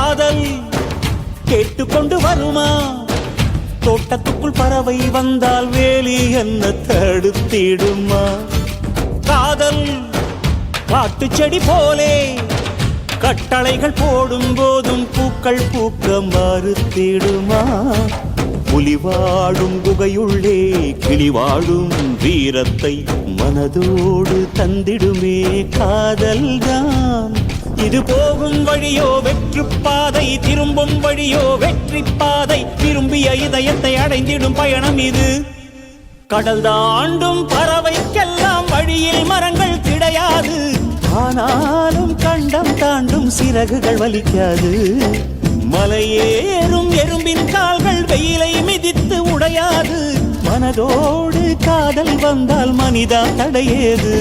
காதல் கேட்டுக்கொண்டு வருமா? தோட்டத்துக்குள் பறவை வந்தால் வேலி என்ன தடுத்திடுமா? காதல் காட்டு செடி போலே கட்டளைகள் போடும் போதும் பூக்கள் பூக்க மறுத்திடுமா? புலி வாழும் குகையுள்ளே கிளி வாழும் வீரத்தை மனதோடு தந்திடுமே காதல்தான். இது போகும் வழியோ வெற்று பாதை, திரும்பும் வழியோ வெற்றி பாதை. விரும்பிய இதயத்தை அடைந்திடும் பயணம் இது. கடல் தாண்டும் பறவைக்கெல்லாம் வழியில் மரங்கள் கிடையாது. ஆனாலும் கண்டம் தாண்டும் சிறகுகள் வலிக்காது. மலையேறும் எறும்பின் கால்கள் வெயிலை மிதித்து உடையாது. மனதோடு காதல் வந்தால் மனிதா தடையேது.